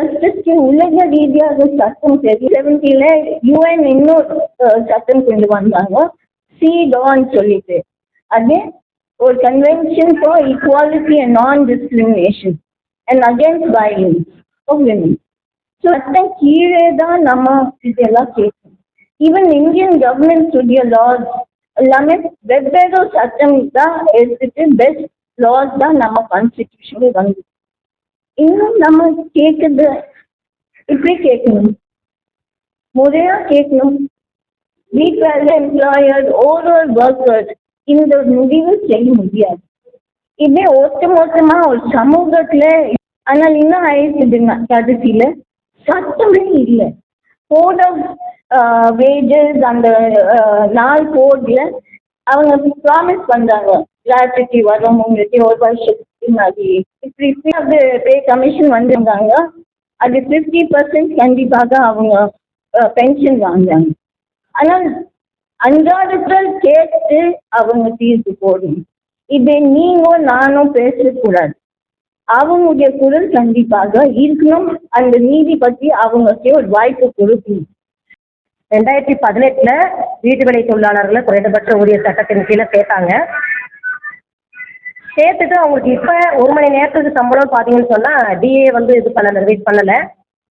ஜஸ்டிஸ்க்கு உலக ரீதியாக சட்டம் சரி 70ல UN இன்னொரு சட்டம் கொண்டு வந்தாங்க CEDAW சொல்லிட்டு. அது ஒரு convention for equality and non discrimination and against violence of women. So சட்டம் கீழே தான் நம்ம இதெல்லாம் கேட்கணும். ஈவன் இந்தியன் கவர்மெண்ட்ஸுடைய லாஸ் எல்லாமே வெவ்வேறு சட்டம் தான் எடுத்துட்டு பெஸ்ட் லாஸ் தான் நம்ம கான்ஸ்டிடியூஷனே வந்து. இன்னும் நம்ம கேட்குறது இப்படி கேட்கணும், முறையா கேட்கணும். வீட்டில் எம்ப்ளாயர் ஒரு ஒர்க்கர் இந்த முடிவு செய்ய முடியாது. இதே ஒட்டுமொத்தமா ஒரு சமூகத்துல ஆனால் இன்னும் ஆயிடுச்சுங்க கடைசியில சட்டமே இல்லை. கோட் ஆஃப் வேஜஸ் அந்த நாள் கோட்ல அவங்க ப்ராமிஸ் பண்றாங்க கிராச்சுட்டி வரும் உங்களுக்கு ஒரு வருஷத்துக்கு முன்னாடி இப்படி அது பே கமிஷன் வந்திருந்தாங்க. அது 50% கண்டிப்பாக அவங்க பென்ஷன் வாங்குறாங்க. ஆனால் அன்றாடத்தில் கேட்டு அவங்க தீர்ப்பு போடணும். இதை நீங்களும் நானும் பேசக்கூடாது. அவங்களுடைய குரல் கண்டிப்பாக இருக்கணும். அந்த நீதி பற்றி அவங்களுக்கு ஒரு வாய்ப்பு கொடுக்கணும். 2018 வீட்டு வேலை தொழிலாளர்களை குறைந்தபட்ச ஊதிய சட்டத்தின் கீழே சேர்த்தாங்க. சேர்த்துட்டு அவங்களுக்கு இப்போ 1 மணி நேரத்துக்கு சம்பளம் பார்த்தீங்கன்னு சொன்னால் டிஏ வந்து இது பண்ணலை, ரிலீஸ் பண்ணலை,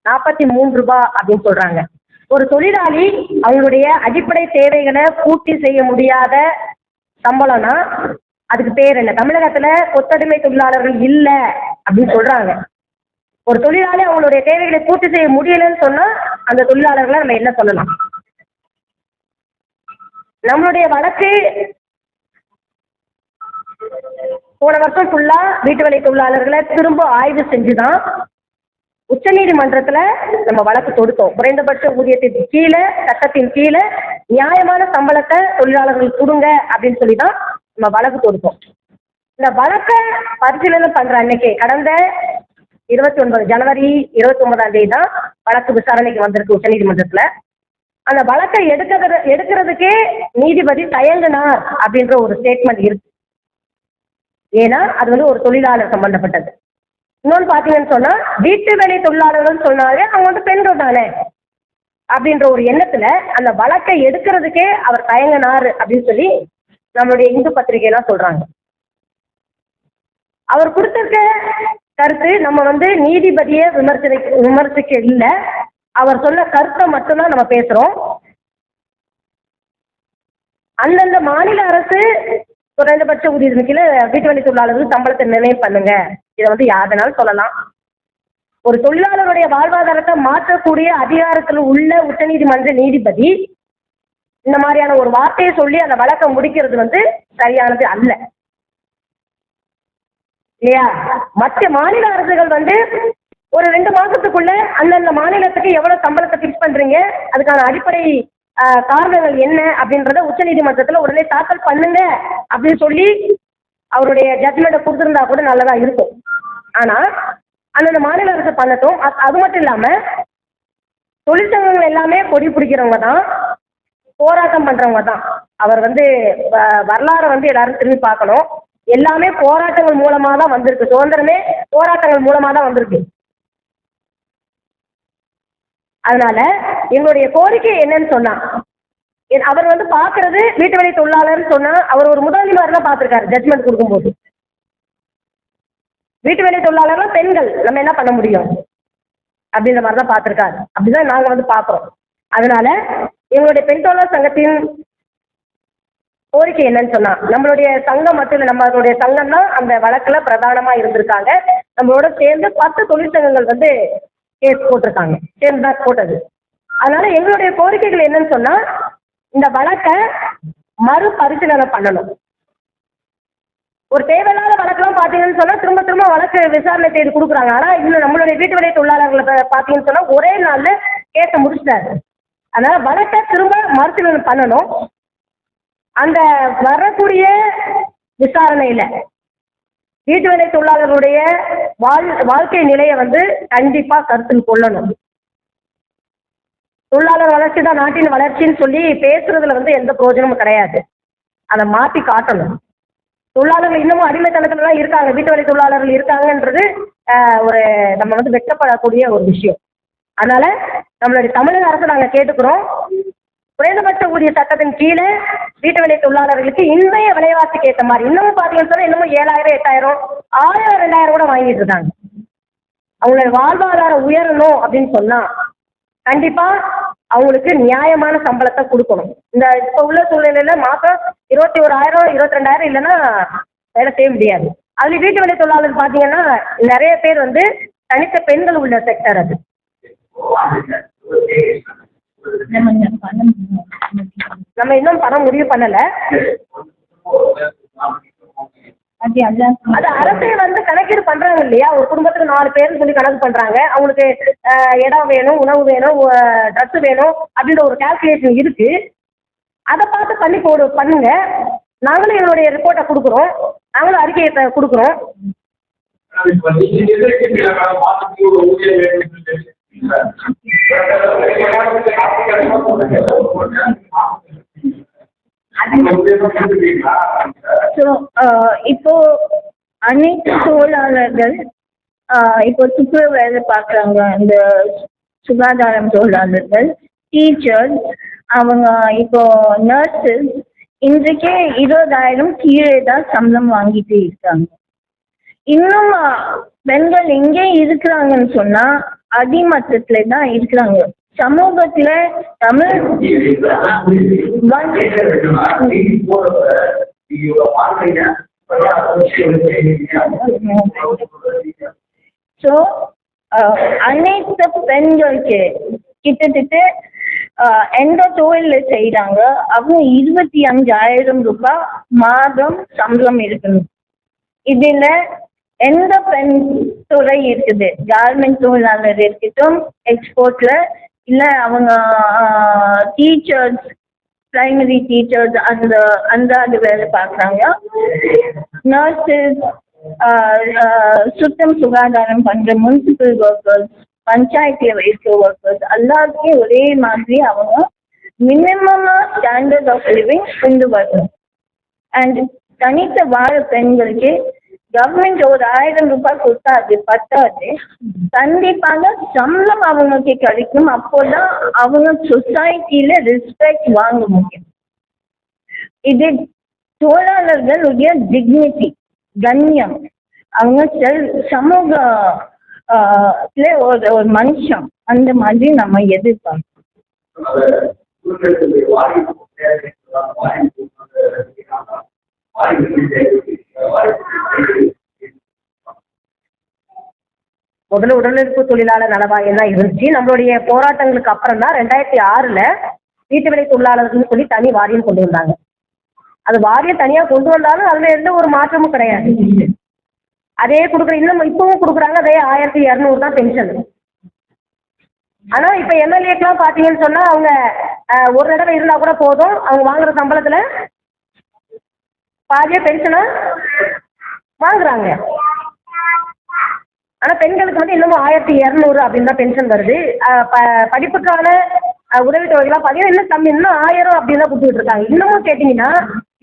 43 ரூபாய் அப்படின்னு சொல்கிறாங்க. ஒரு தொழிலாளி அவங்களுடைய அடிப்படை தேவைகளை பூர்த்தி செய்ய முடியாத சம்பளம்னா அதுக்கு பேர் என்ன? தமிழகத்தில் கொத்தடிமை தொழிலாளர்கள் இல்லை அப்படின்னு சொல்கிறாங்க. ஒரு தொழிலாளி அவங்களுடைய தேவைகளை பூர்த்தி செய்ய முடியலைன்னு சொன்னால் அந்த தொழிலாளர்களை நம்ம என்ன சொல்லலாம்? நம்மளுடைய வழக்கு போன வருஷம் ஃபுல்லாக வீட்டு வேலை தொழிலாளர்களை திரும்ப ஆய்வு செஞ்சு தான் உச்சநீதிமன்றத்தில் நம்ம வழக்கு தொடுத்தோம். குறைந்தபட்ச ஊதியத்தின் கீழே சட்டத்தின் கீழே நியாயமான சம்பளத்தை தொழிலாளர்களுக்கு கொடுங்க அப்படின்னு சொல்லி தான் நம்ம வழக்கு தொடுத்தோம். இந்த வழக்கை பரிசீலனை பண்ணுற அன்னைக்கு கடந்த 29 ஜனவரி 29ஆம் தேதி தான் வழக்கு விசாரணைக்கு வந்திருக்கு உச்சநீதிமன்றத்தில். அந்த வழக்கை எடுக்கிறதுக்கே நீதிபதி தயங்கினார் அப்படின்ற ஒரு ஸ்டேட்மெண்ட் இருக்கு. ஏன்னா அது வந்து ஒரு தொழிலாளர் சம்பந்தப்பட்டது. இன்னொன்று பார்த்தீங்கன்னு சொன்னால் வீட்டு வேலை தொழிலாளர்கள் சொன்னாலே அவங்க வந்து பெண்கள் தானே அப்படின்ற ஒரு எண்ணத்தில் அந்த வழக்கை எடுக்கிறதுக்கே அவர் தயங்கினார் அப்படின்னு சொல்லி நம்மளுடைய இந்து பத்திரிகையெல்லாம் சொல்கிறாங்க. அவர் கொடுத்திருக்க கருத்து நம்ம வந்து நீதிபதியை விமர்சிக்க இல்லை, அவர் சொன்ன கருத்தை மட்டும்தான் நம்ம பேசுகிறோம். அந்தந்த மாநில அரசு குறைந்தபட்ச ஊதியத்தின் கீழே வீட்டு வேலை தொழிலாளர்கள் சம்பளத்தை நிர்ணயம் பண்ணுங்க, இதை வந்து யாருனாலும் சொல்லலாம். ஒரு தொழிலாளருடைய வாழ்வாதாரத்தை மாற்றக்கூடிய அதிகாரத்தில் உள்ள உச்சநீதிமன்ற நீதிபதி இந்த மாதிரியான ஒரு வார்த்தையை சொல்லி அந்த வழக்கை முடிக்கிறது வந்து சரியானது அல்ல, இல்லையா? மற்ற மாநில அரசுகள் வந்து ஒரு 2 மாசத்துக்குள்ள அந்தந்த மாநிலத்துக்கு எவ்வளவு சம்பளத்தை ஃபிக்ஸ் பண்றீங்க, அதுக்கான அடிப்படை காரணங்கள் என்ன அப்படின்றத உச்சநீதிமன்றத்தில் உடனே தாக்கல் பண்ணுங்க அப்படின்னு சொல்லி அவருடைய ஜட்மெண்ட்டை கொடுத்துருந்தா கூட நல்லதா இருக்கும். ஆனால் அந்தந்த மாநில அரசு பண்ணட்டும். அது மட்டும் இல்லாமல் தொழிற்சங்கங்கள் எல்லாமே கொடி பிடிக்கிறவங்க தான், போராட்டம் பண்றவங்க தான். அவர் வந்து வரலாறை வந்து எல்லாரும் திரும்பி பார்க்கணும். எல்லாமே போராட்டங்கள் மூலமாக தான் வந்திருக்கு. சுதந்திரமே போராட்டங்கள் மூலமாக தான் வந்திருக்கு. அதனால எங்களுடைய கோரிக்கை என்னன்னு சொன்னா, அவர் வந்து பார்க்கறது வீட்டு வேலை தொழிலாளர்னு சொன்னா அவர் ஒரு முதலாளி மாதிரி தான் பார்த்துருக்காரு. ஜட்மெண்ட் கொடுக்கும்போது வீட்டு வேலை தொழிலாளர்லாம் பெண்கள், நம்ம என்ன பண்ண முடியும் அப்படின்ற மாதிரி தான் பார்த்துருக்காரு. அப்படிதான் நாங்கள் வந்து பார்க்குறோம். அதனால எங்களுடைய பெண் தொழிலாளர் சங்கத்தின் கோரிக்கை என்னன்னு சொன்னா, நம்மளுடைய சங்கம் மட்டும் இல்லை, நம்மளுடைய சங்கம் தான் அந்த வழக்கில் பிரதானமாக இருந்திருக்காங்க. நம்மளோட சேர்ந்து 10 தொழிற்சங்கங்கள் வந்து கேஸ் போட்டிருக்காங்க, சேர்ந்து தான் போட்டது. அதனால எங்களுடைய கோரிக்கைகள் என்னன்னு சொன்னா, இந்த வழக்கை மறுபரிசீலனை பண்ணணும். ஒரு தேவையில்லாத வழக்கெல்லாம் பார்த்தீங்கன்னு சொன்னால் திரும்ப திரும்ப வழக்கு விசாரணை செய்து கொடுக்குறாங்க. ஆனால் இன்னும் நம்மளுடைய வீட்டு வேலை தொழிலாளர்களை பார்த்தீங்கன்னு சொன்னால் ஒரே நாளில் கேஸை முடிச்சிட்டாரு. அதனால் வழக்கை திரும்ப மறுசீலனை பண்ணணும். அந்த வரக்கூடிய விசாரணையில் வீட்டு வேலை தொழிலாளர்களுடைய வாழ்க்கை நிலையை வந்து கண்டிப்பாக கருத்தில் கொள்ளணும். தொழிலாளர் வளர்ச்சி தான் நாட்டின் வளர்ச்சின்னு சொல்லி பேசுறதுல வந்து எந்த பிரயோஜனமும் கிடையாது. அதை மாற்றி காட்டணும். தொழிலாளர்கள் இன்னமும் அடிமைத்தனத்துல தான் இருக்காங்க, வீட்டு வேலை தொழிலாளர்கள் இருக்காங்கன்றது ஒரு நம்ம வந்து வெட்கப்படக்கூடிய ஒரு விஷயம். அதனால நம்மளுடைய தமிழக அரசு நாங்கள் கேட்டுக்கிறோம், குறைந்தபட்ச ஊதிய சட்டத்தின் கீழே வீட்டு வேலை தொழிலாளர்களுக்கு இன்றைய விலைவாசிக்கு ஏற்ற மாதிரி இன்னமும் பார்த்தீங்கன்னு சொன்னால் இன்னமும் 7,000 8,000 1000 2000 கூட வாங்கிட்டு இருக்காங்க. அவங்களுடைய வாழ்வாதாரம் உயரணும் அப்படின்னு சொன்னா கண்டிப்பா அவங்களுக்கு நியாயமான சம்பளத்தை கொடுக்கணும். இந்த இப்போ உள்ள சூழ்நிலையில மாசம் 21,000 22,000 இல்லைன்னா வேலை செய்ய முடியாது. அதுல வீட்டு வேலை தொழிலாளர் பார்த்தீங்கன்னா நிறைய பேர் வந்து தனித்த பெண்கள் உள்ள செக்டர் அது. நம்ம இன்னும் பணம் முடிவு பண்ணல. அது அரசே வந்து கணக்கீடு பண்றாங்க இல்லையா, ஒரு குடும்பத்துக்கு 4 பேர்னு சொல்லி கணக்கு பண்றாங்க. அவங்களுக்கு இடம் வேணும், உணவு வேணும், ட்ரெஸ் வேணும் அப்படின்ற ஒரு கால்குலேஷன் இருக்கு. அதை பார்த்து பண்ணுங்க. நாங்களும் எங்களுடைய ரிப்போர்ட்டை கொடுக்குறோம், நாங்களும் அறிக்கையை கொடுக்குறோம். இப்போ அனைத்து தொழிலாளர்கள் இப்போ துப்புரவு வேலை பார்க்குறாங்க, இந்த சுகாதாரம் தொழிலாளர்கள், டீச்சர்ஸ், அவங்க இப்போ நர்சஸ் இன்றைக்கே 20,000 கீழே தான் சம்பளம் வாங்கிட்டு இருக்காங்க. இன்னும் பெண்கள் எங்கே இருக்கிறாங்கன்னு சொன்னா அடிமட்டத்துல தான் இருக்கிறாங்க. சமூகத்துல தமிழ் ஸோ அனைத்து பெண்களுக்கு கிட்டத்தட்ட எந்த தொழில செய்யறாங்க அவங்க 25,000 ரூபாய் மாதம் சம்பளம் இருக்கணும். இதுல எந்த பெண் துறை இருக்குது, கார்மெண்ட் தொழிலாளர் இருக்கட்டும், எக்ஸ்போர்ட்ல இல்ல அவங்க டீச்சர்ஸ், பிரைமரி டீச்சர்ஸ் அந்த வேலை பார்க்குறாங்க, நர்சஸ், சுத்தம் சுகாதாரம் பண்ற முனிசிபல் ஒர்க்கர்ஸ், பஞ்சாயத்துல இருக்கிற ஒர்க்கர்ஸ் எல்லாருக்கும் ஒரே மாதிரி அவங்க மினிமமா ஸ்டாண்டர்ட் ஆஃப் லிவிங் கொண்டு வரணும். அண்ட் தனித்த வாழ பெண்களுக்கு கவர்மெண்ட் ஒரு 1000 ரூபாய் கொடுத்தா அது பத்தாது, கண்டிப்பாக சம்பளம் அவங்களுக்கு கிடைக்கும். அப்போதான் அவங்க சொசைட்டில ரெஸ்பெக்ட் வாங்க முடியும். இது தொழிலாளர்களுடைய டிக்னிட்டி, கண்ணியம், அவங்க சமூக ஒரு மனுஷன், அந்த மாதிரி நம்ம எதிர்பார்க்கணும். முதல்ல உடலுறுப்பு தொழிலாளர் நல வாரியம் தான் இருந்துச்சு. நம்மளுடைய போராட்டங்களுக்கு அப்புறம் தான் 2006 வீட்டு வேலை தொழிலாளர்கள் சொல்லி தனி வாரியம் கொண்டு வந்தாங்க. அது வாரியம் தனியா கொண்டு வந்தாலும் அதுல எந்த ஒரு மாற்றமும் கிடையாது. அதே கொடுக்குற இன்னும் இப்பவும் கொடுக்குறாங்க, அதே 1200 தான் பென்ஷன். ஆனா இப்ப எம்எல்ஏக்கெல்லாம் பாத்தீங்கன்னு சொன்னா அவங்க ஒரு தடவை இருந்தா கூட போதும், அவங்க வாங்குற சம்பளத்துல பாதியா பென்ஷனா வாங்குறாங்க. ஆனா பெண்களுக்கு வந்து இன்னமும் 1200 அப்படின்னு தான் பென்ஷன் வருது. படிப்புக்கான உதவித்தொகைலாம் பார்த்தீங்கன்னா இன்னும் கம்மி, இன்னும் 1000 அப்படின்னு தான் கொடுத்துட்டு இருக்காங்க. இன்னமும் கேட்டீங்கன்னா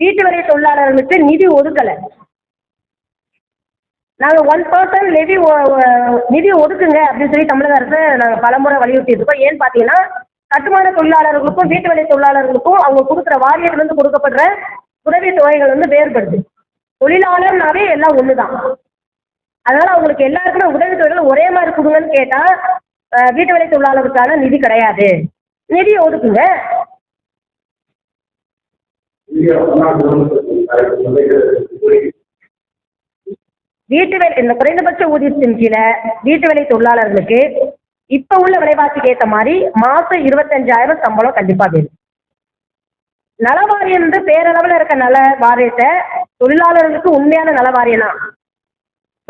வீட்டு வேலை தொழிலாளர்களுக்கு நிதி ஒதுக்கலை. நாங்கள் 1% நிதி ஒதுக்குங்க அப்படின்னு சொல்லி தமிழக அரசு நாங்கள் பலமுறை வலியுறுத்தி இருக்கோம். ஏன்னு பார்த்தீங்கன்னா கட்டுமான தொழிலாளர்களுக்கும் வீட்டு வேலை தொழிலாளர்களுக்கும் அவங்க கொடுக்குற வாரியத்திலிருந்து கொடுக்கப்படுற உதவி தொகைகள் வந்து வேறுபடுது. தொழிலாளர்னாவே எல்லாம் ஒன்று தான். அதனால அவங்களுக்கு எல்லாருக்குமே உதவி தொகைகள் ஒரே மாதிரி கொடுங்கன்னு கேட்டால் வீட்டு வேலை தொழிலாளருக்கான நிதி கிடையாது, நிதி ஒதுக்குங்க. வீட்டு வேலை இந்த குறைந்தபட்ச ஊதியத்தின் கீழே வீட்டு வேலை தொழிலாளர்களுக்கு இப்ப உள்ள விலைவாசிக்கு ஏற்ற மாதிரி மாசம் 25,000 சம்பளம் கண்டிப்பா வேணும். நல வாரியம் வந்து பேரளவில் இருக்க நல வாரியத்தை தொழிலாளர்களுக்கு உண்மையான நல வாரியம் தான்.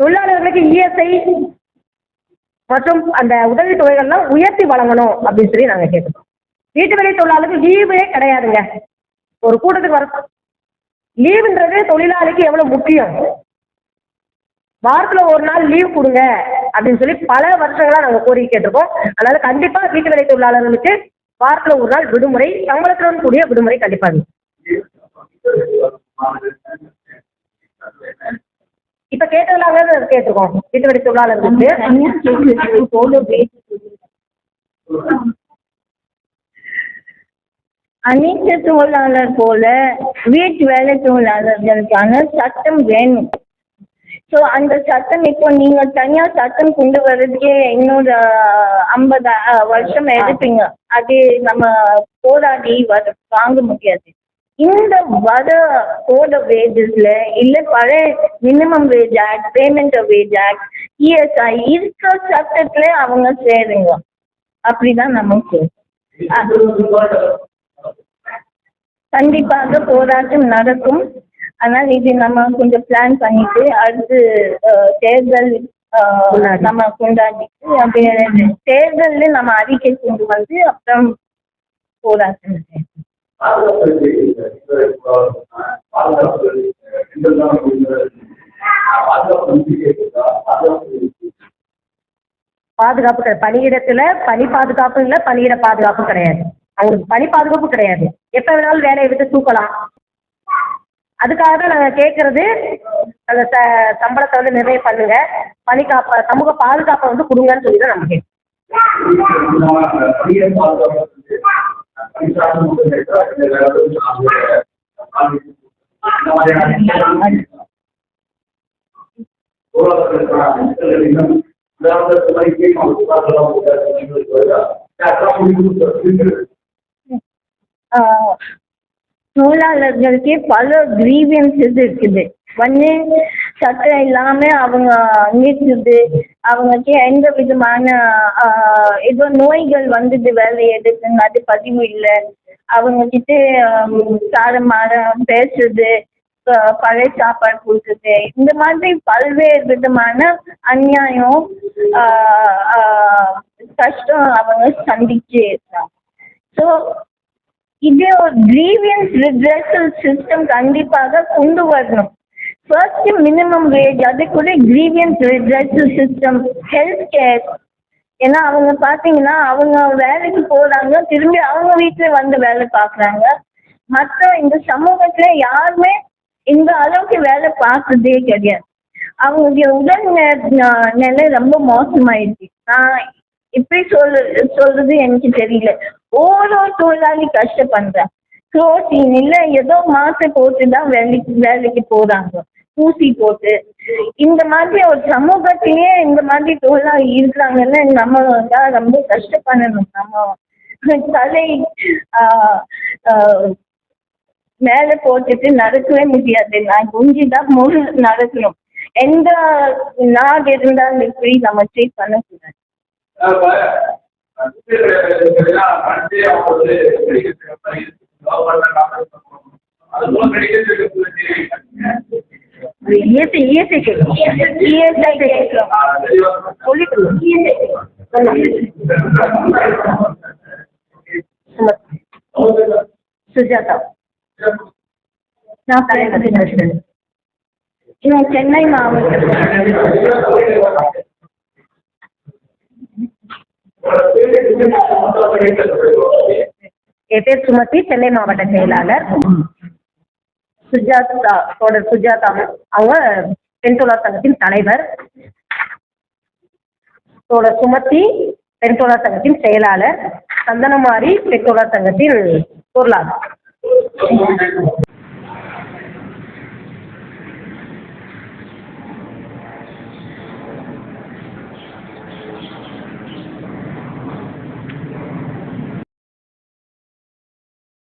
தொழிலாளர்களுக்கு இஎஸ்ஐ மற்றும் அந்த உதவி தொகைகள்லாம் உயர்த்தி வழங்கணும் அப்படின்னு சொல்லி நாங்கள் கேட்குறோம். வீட்டு வேலை தொழிலாளருக்கு லீவே கிடையாதுங்க. ஒரு கூட்டத்துக்கு வர லீவுன்றது தொழிலாளிக்கு எவ்வளோ முக்கியம். வாரத்தில் ஒரு நாள் லீவ் கொடுங்க அப்படின்னு சொல்லி பல வருஷங்களாக நாங்கள் கோரிக்கை கேட்டிருக்கோம். அதனால கண்டிப்பாக வீட்டு வேலை தொழிலாளர்களுக்கு வாரத்தில் ஒரு நாள் விடுமுறை, சம்பளத்துடன் கூடிய விடுமுறை கண்டிப்பாக. இப்போ கேட்டதுனால கேட்டிருக்கோம் வீட்டு வழி தொழிலாளர்களுக்கு. தனியா கேட்குறது போல அனைத்து தொழிலாளர் போல வீட்டு வேலை தொழிலாளர்களுக்கான சட்டம் வேணும். ஸோ அந்த சட்டம் இப்போ நீங்க தனியா சட்டம் கொண்டு வர்றதுக்கே இன்னொரு 50 வருஷம் எடுப்பீங்க. அது நம்ம போராடி வாங்க முடியாது. இந்த வர போட வேஜஸ்ல இல்ல பழைய minimum wage act, payment wage act, ESI இருக்கிற சட்டத்துல அவங்க சேருங்க. அப்படிதான் நமக்கு கண்டிப்பாக போராட்டம் நடக்கும். ஆனால் இது நம்ம கொஞ்சம் பிளான் பண்ணிட்டு அடுத்து தேர்தல் நம்ம கொண்டாடிட்டு அப்படியே தேர்தலில் நம்ம அறிக்கை கொண்டு வந்து அப்புறம் போராட்டம் பாதுகாப்பு பணியிடத்துல பணி பாதுகாப்பு இல்லை, பணியிட பாதுகாப்பு கிடையாது. அவங்களுக்கு பணி பாதுகாப்பு கிடையாது. எப்போ வேணாலும் வேலையை விட்டு தூக்கலாம். அதுக்காக தான் நாங்கள் கேட்கறது அந்த சம்பளத்தை வந்து நிறைய பண்ணுங்க, சமூக பாதுகாப்பை வந்து கொடுங்கன்னு சொல்லி தான் நம்ம கேட்குறோம். தொழிலாளர்களுக்கே பல கிரீவியன்ஸஸ் இருக்குது. ஒன்று சட்டம் இல்லாம அவங்க நிறுத்துது, அவங்களுக்கு எந்த விதமான ஏதோ நோய்கள் வந்தது வேலை எடுக்குங்க, அது பதிவு இல்லை. அவங்க கிட்ட சாரமாற பேசுறது, பழைய சாப்பாடு கொடுக்குறது, இந்த மாதிரி பல்வேறு விதமான அநியாயம் கஷ்டம் அவங்க சந்திச்சு இருக்காங்க. ஸோ இது ஒரு கிரீவியன்ஸ் ரிட்ரெசல் சிஸ்டம் கண்டிப்பாக கொண்டு வரணும். ஃபர்ஸ்ட் மினிமம் வேஜ், அது கூட grievance redressal system, health care. ஏன்னா அவங்க பார்த்தீங்கன்னா அவங்க வேலைக்கு போகிறாங்க, திரும்பி அவங்க வீட்டில் வந்து வேலை பார்க்குறாங்க. மற்ற இந்த சமூகத்தில் யாருமே இந்த அளவுக்கு வேலை பார்க்குறதே கிடையாது. அவங்களுடைய உடல் நிலை ரொம்ப மோசமாயிடுச்சு. நான் இப்படி சொல்றது எனக்கு தெரியல. ஒவ்வொரு தொழிலாளி கஷ்டப்படுறாங்க. புரோட்டீன் இல்லை ஏதோ மாசை போட்டு தான் வேலைக்கு போகிறாங்க, ஊசி போட்டு. இந்த மாதிரி ஒரு சமூகத்திலேயே இந்த மாதிரி தொழிலாளி இருக்கிறாங்கன்னு நம்ம தான் ரொம்ப கஷ்டப்படணும். நம்ம தலை மேலே போட்டுட்டு நடக்கவே முடியாது. நான் குஞ்சி தான் நடக்கணும். எந்த நாடு இருந்தாலும் இப்படி நம்ம ட்ரீட் பண்ணக்கூடாது. சுஜாதா, நான் தலைவர் சென்னை மாவட்டம். என் பேர் சுமதி, சென்னை மாவட்ட செயலாளர். சுஜாதா அவங்க பெண் தொழிலாளர் சங்கத்தின் தலைவர். சுமதி பெண் தொழிலாளர் சங்கத்தின் செயலாளர். சந்தனமாரி பெண் தொழிலாளர் சங்கத்தின் பொருளாளர்.